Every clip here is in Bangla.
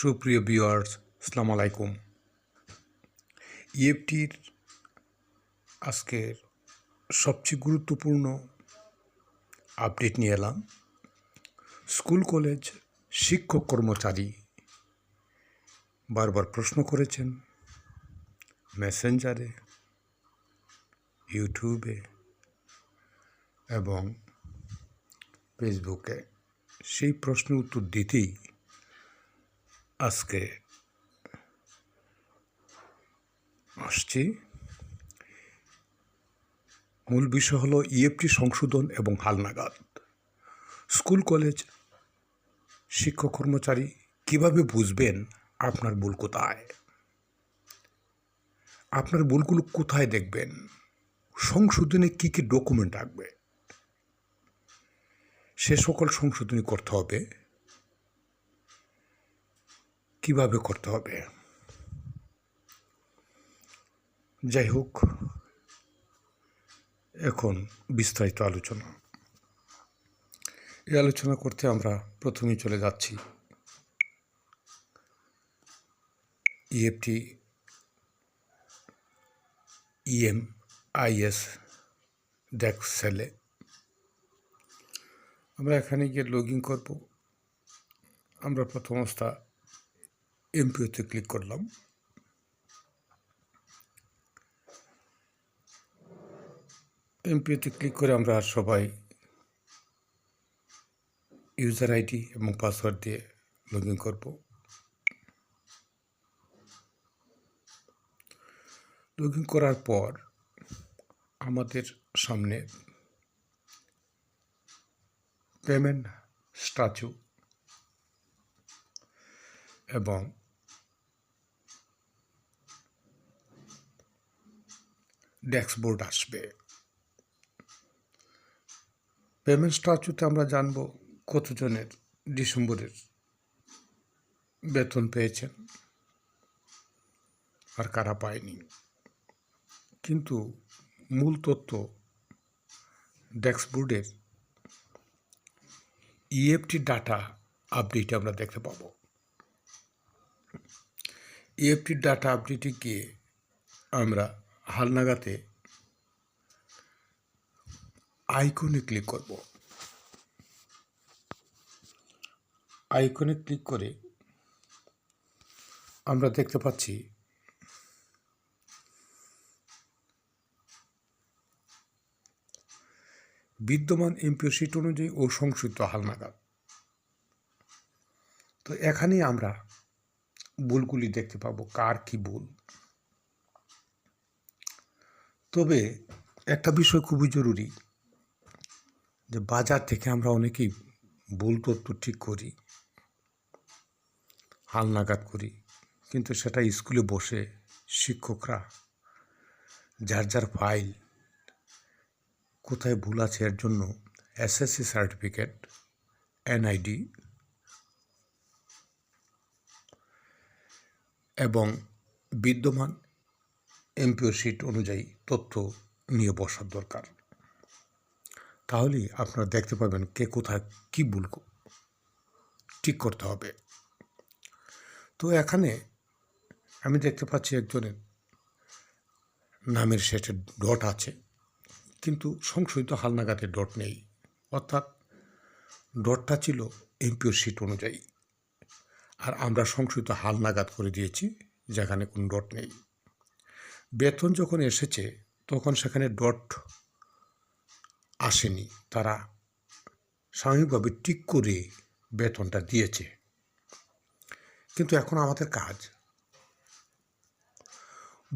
সুপ্রিয় ভিউয়ার্স, আসসালামু আলাইকুম। ইএফটির আজকের সবচেয়ে গুরুত্বপূর্ণ আপডেট নিয়ে এলাম। স্কুল কলেজ শিক্ষক কর্মচারী বারবার প্রশ্ন করেছেন মেসেঞ্জারে, ইউটিউবে এবং ফেসবুকে। সেই প্রশ্নের উত্তর দিতেই আজকে আসছি। মূল বিষয় হলো ইএফটি সংশোধন এবং হালনাগাদ। স্কুল কলেজ শিক্ষক কর্মচারী কিভাবে বুঝবেন আপনার ভুল কোথায়, আপনার ভুলগুলো কোথায় দেখবেন, সংশোধনে কী কী ডকুমেন্ট রাখবে, সে সকল সংশোধনী করতে হবে, কিভাবে করতে হবে। যাই হোক, এখন বিস্তারিত আলোচনা। এই আলোচনা করতে আমরা প্রথমেই চলে যাচ্ছি ইএফটি ইএমআইএস ডেস্ক সেলে। আমরা এখানে গিয়ে লগ ইন করব। আমরা প্রথম অবস্থা এমপিওতে ক্লিক করলাম। এমপিওতে ক্লিক করে আমরা সবাই ইউজার আইডি এবং পাসওয়ার্ড দিয়ে লগ ইন করব। লগ ইন করার পর আমাদের সামনে পেমেন্ট স্ট্যাচু এবং ড্যাশবোর্ড আসবে। পেমেন্ট স্ট্যাচুতে আমরা জানব কতজনের ডিসেম্বরের বেতন পেয়েছেন আর কারা পায়নি। কিন্তু মূল তথ্য ড্যাশবোর্ডের ইএফটি ডাটা আপডেটে আমরা দেখতে পাবো। ইএফটি ডাটা আপডেটে গিয়ে আমরা হালনাগাদে আইকনে ক্লিক করব। আইকনে ক্লিক করে আমরা দেখতে পাচ্ছি বিদ্যমান এমপিও শিট অনুযায়ী ও সংশোধিত হালনাগাদ। তো এখানেই আমরা ভুলগুলি দেখতে পাবো, কার কি ভুল। তবে একটা বিষয় খুবই জরুরি, যে বাজার থেকে আমরা অনেকেই ভুল তথ্য ঠিক করি, হালনাগাদ করি, কিন্তু সেটা স্কুলে বসে শিক্ষকরা যার যার ফাইল কোথায় ভুল আছে এর জন্য এসএসসি সার্টিফিকেট, এনআইডি এবং বিদ্যমান এমপিও শিট অনুযায়ী তথ্য নিয়ে বসার দরকার। তাহলেই আপনারা দেখতে পাবেন কে কোথায় কী ভুল ঠিক করতে হবে। তো এখানে আমি দেখতে পাচ্ছি একজনের নামের শেষে ডট আছে, কিন্তু সংশোধিত হালনাগাদে ডট নেই। অর্থাৎ ডটটা ছিল এমপিও শিট অনুযায়ী, আর আমরা সংশোধিত হালনাগাদ করে দিয়েছি যেখানে কোনো ডট নেই। বেতন যখন এসেছে তখন সেখানে ডট আসেনি, তারা স্বাভাবিকভাবে টিক করে বেতনটা দিয়েছে। কিন্তু এখন আমাদের কাজ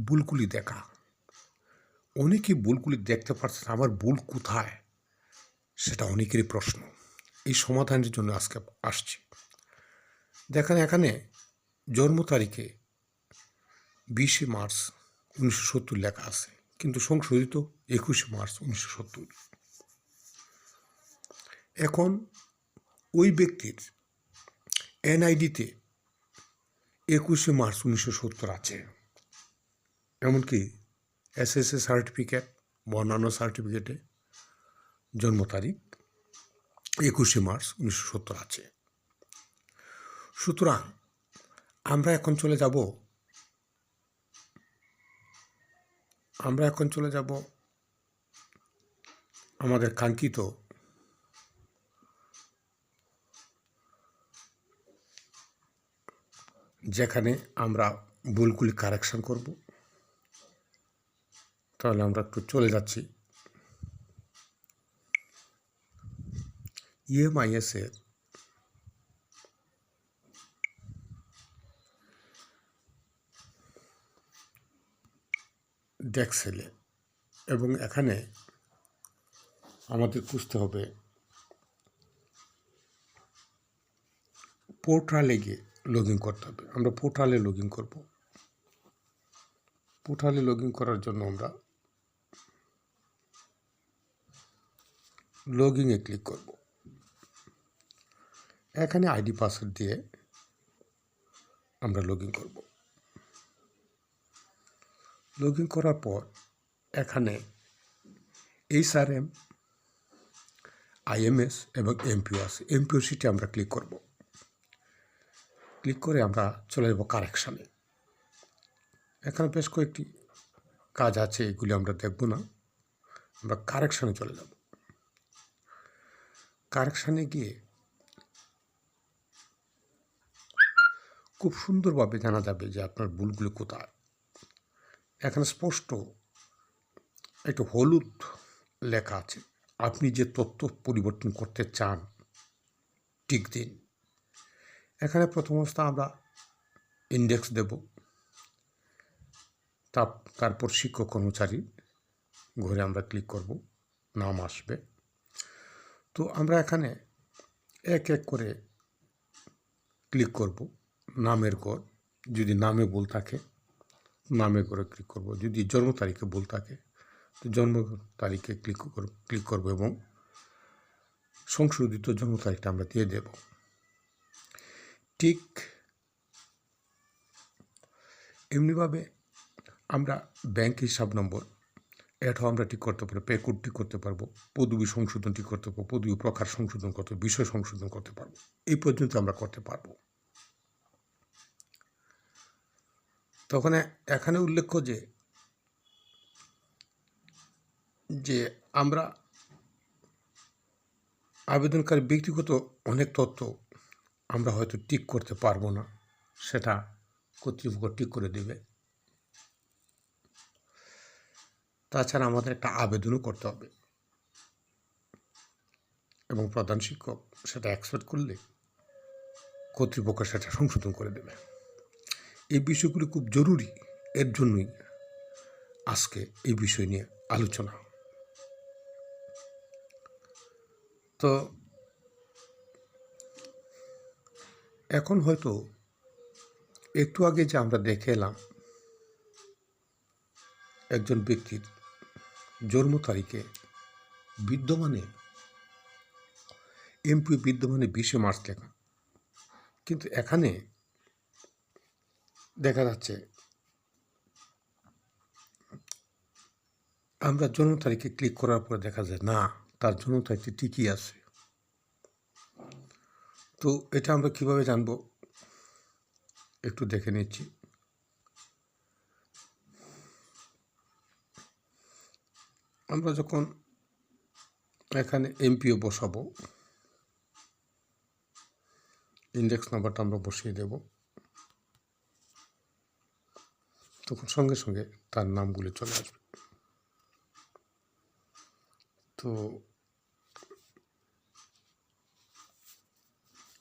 ভুলগুলি দেখা। অনেকেই ভুলগুলি দেখতে পারছে, আমার ভুল কোথায় সেটা অনেকেরই প্রশ্ন। এই সমাধানের জন্য আজকে আসছি। দেখেন, এখানে জন্ম তারিখে 20 মার্চ 1970 লেখা আছে, কিন্তু সংশোধিত 21 মার্চ 1970। এখন ওই ব্যক্তির এনআইডিতে 21 মার্চ 1970 আছে, এমনকি এসএসসি সার্টিফিকেট বা অন্যান্য সার্টিফিকেটে জন্ম তারিখ 21 মার্চ 1970 আছে। সুতরাং আমরা এখন চলে যাব আমাদের কাঙ্ক্ষিত যেখানে আমরা ভুলগুলি কারেকশন করব। তাহলে আমরা একটু চলে যাচ্ছি ইএমআইএস এর ডেক্সেলে, এবং এখানে আমাদের খুঁজতে হবে পোর্টালে গিয়ে লগ ইন করতে হবে। আমরা পোর্টালে লগ ইন করব। পোর্টালে লগ ইন করার জন্য আমরা লগ ইনে ক্লিক করব। এখানে আইডি পাসওয়ার্ড দিয়ে আমরা লগ ইন করব। লগ ইন করার পর এখানে HRM, IMS এবং MPO আছে। MPO সিটে আমরা ক্লিক করব। ক্লিক করে আমরা চলে যাব কারেকশানে। এখানে বেশ কয়েকটি কাজ আছে, এগুলি আমরা দেখব না। আমরা কারেকশানে চলে যাব। কারেকশানে গিয়ে খুব সুন্দরভাবে জানা যাবে যে আপনার ভুলগুলি কোথায়। এখানে স্পষ্ট একটা হলুদ লেখা আছে, আপনি যে তথ্য পরিবর্তন করতে চান টিক দিন। এখানে প্রথম অবস্থা আমরা ইন্ডেক্স দেব, তারপর শিক্ষক কর্মচারী ঘরে আমরা ক্লিক করব, নাম আসবে। তো আমরা এখানে এক এক করে ক্লিক করব। নামের ঘর, যদি নামে ভুল থাকে নামে করে ক্লিক করব, যদি জন্ম তারিখে ভুল থাকে তো জন্ম তারিখে ক্লিক করব এবং সংশোধিত জন্ম তারিখটা আমরা দিয়ে দেব। ঠিক এমনিভাবে আমরা ব্যাংক হিসাব নম্বর এটাও আমরা ঠিক করতে পারবো, পে কোড ঠিক করতে পারবো, পদবি সংশোধন ঠিক করতে পারবো, পদবি প্রকার সংশোধন করতে, বিষয় সংশোধন করতে পারবো। এই পর্যন্ত আমরা করতে পারবো। তখন এখানে উল্লেখ্য যে আমরা আবেদনকারী ব্যক্তিগত অনেক তথ্য আমরা হয়তো ঠিক করতে পারবো না, সেটা কর্তৃপক্ষ ঠিক করে দেবে। তাছাড়া আমাদের একটা আবেদনও করতে হবে এবং প্রধান শিক্ষক সেটা অ্যাকসেপ্ট করলে কর্তৃপক্ষ সেটা সংশোধন করে দেবে। এই বিষয়গুলি খুব জরুরি, এর জন্যই আজকে এই বিষয় নিয়ে আলোচনা। তো এখন হয়তো একটু আগে যে আমরা দেখে এলাম একজন ব্যক্তির জন্ম তারিখে বিদ্যমানে এমপিও বিদ্যমানে 20 মার্চ লেখা, কিন্তু এখানে দেখা যাচ্ছে আমরা জন্ম তারিখে ক্লিক করার পরে দেখা যায় না, তার জন্ম তারিখটি ঠিকই আছে। তো এটা আমরা কিভাবে জানবো একটু দেখে নিচ্ছি। আমরা যখন এখানে এমপিও বসাবো, ইন্ডেক্স নাম্বারটা আমরা বসিয়ে দেব, তখন সঙ্গে সঙ্গে তার নামগুলি চলে আসবে। তো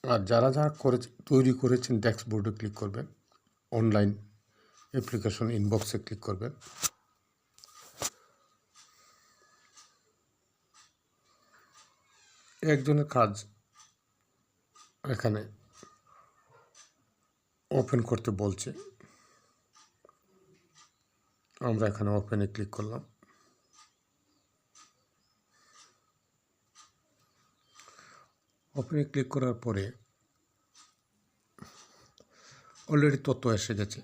আর যারা তৈরি করেছেন ড্যাশবোর্ডে ক্লিক করবেন, অনলাইন অ্যাপ্লিকেশন ইনবক্সে ক্লিক করবেন। একজনের কাজ এখানে ওপেন করতে বলছে, আমরা এখানে ওপেনে ক্লিক করলাম। ওপেনে ক্লিক করার পরে অলরেডি তথ্য এসে গেছে।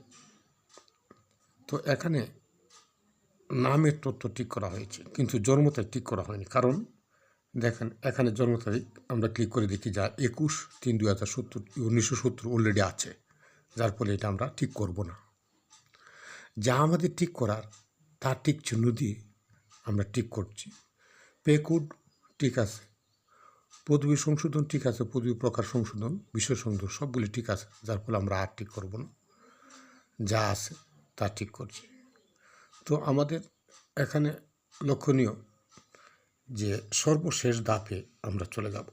তো এখানে নামের তথ্য ঠিক করা হয়েছে, কিন্তু জন্ম তারিখ ঠিক করা হয়নি। কারণ দেখেন এখানে জন্ম তারিখ আমরা ক্লিক করে দেখি যা 21/3/1970 অলরেডি আছে, যার ফলে এটা আমরা ঠিক করব না। যা আমাদের ঠিক করার তার ঠিক চিহ্ন দিয়ে আমরা ঠিক করছি। পে কোড ঠিক আছে, পদবী সংশোধন ঠিক আছে, পদবী প্রকার সংশোধন, বিষয় সংশোধন সবগুলি ঠিক আছে, যার ফলে আমরা আর ঠিক করব না, যা আছে তা ঠিক করছি। তো আমাদের এখানে লক্ষণীয় যে সর্বশেষ ধাপে আমরা চলে যাব।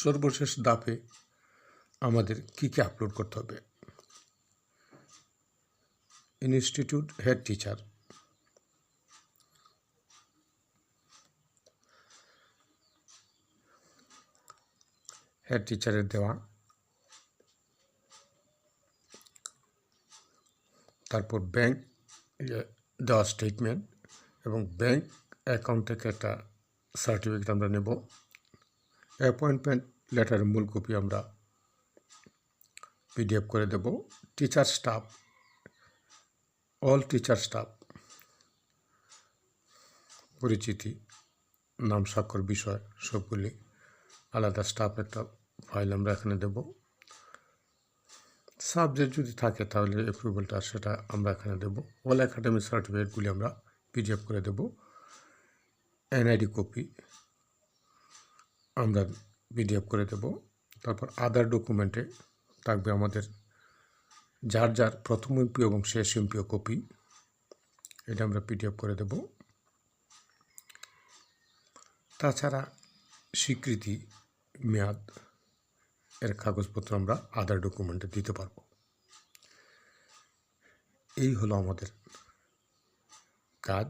সর্বশেষ ধাপে আমাদের কী কী আপলোড করতে হবে? ইনস্টিটিউট হেড টিচার, হেড টিচারের দেওয়া, তারপর ব্যাংক দেওয়া স্টেটমেন্ট এবং ব্যাংক অ্যাকাউন্ট থেকে একটা সার্টিফিকেট আমরা নেব। অ্যাপয়েন্টমেন্ট লেটারের মূল কপি আমরা PDF করে দেব। Teacher staff, all teacher staff পরিচিতি, নাম স্বাক্ষর বিষয় সবগুলি আলাদা স্টাফ একটা ফাইল আমরা এখানে দেব। সাবজেক্ট যদি থাকে তাহলে অ্যাপ্রুভালটা সেটা আমরা এখানে দেব। অল একাডেমিক সার্টিফিকেটগুলি আমরা PDF করে দেব। NID কপি আমরা PDF করে দেব। তারপর আদার ডকুমেন্টে থাকবে আমাদের যার যার প্রথম এমপি এবং শেষ এমপিও কপি, এটা আমরা PDF করে দেব। তাছাড়া স্বীকৃতি মেয়াদ এর কাগজপত্র আমরা আদার ডকুমেন্টে দিতে পারব। এই হলো আমাদের কাজ।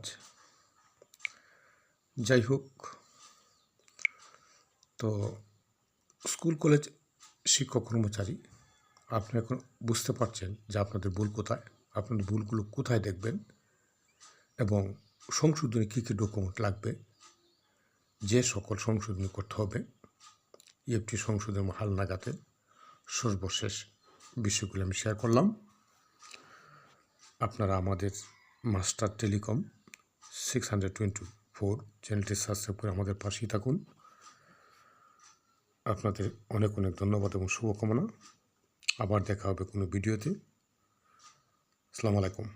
যাই হোক, তো স্কুল কলেজ শিক্ষক কর্মচারী, আপনি এখন বুঝতে পারছেন যে আপনাদের ভুল কোথায়, আপনাদের ভুলগুলো কোথায় দেখবেন এবং সংশোধনে কী কী ডকুমেন্ট লাগবে, যে সকল সংশোধনী করতে হবে। EFT সংশোধন হালনাগাদে সর্বশেষ বিষয়গুলো আমি শেয়ার করলাম। আপনারা আমাদের মাস্টার টেলিকম 624 চ্যানেলটি সাবস্ক্রাইব করে আমাদের পাশেই থাকুন। আপনাদের অনেক অনেক ধন্যবাদ এবং শুভকামনা। আবার দেখা হবে কোনো ভিডিওতে। আসসালামু আলাইকুম।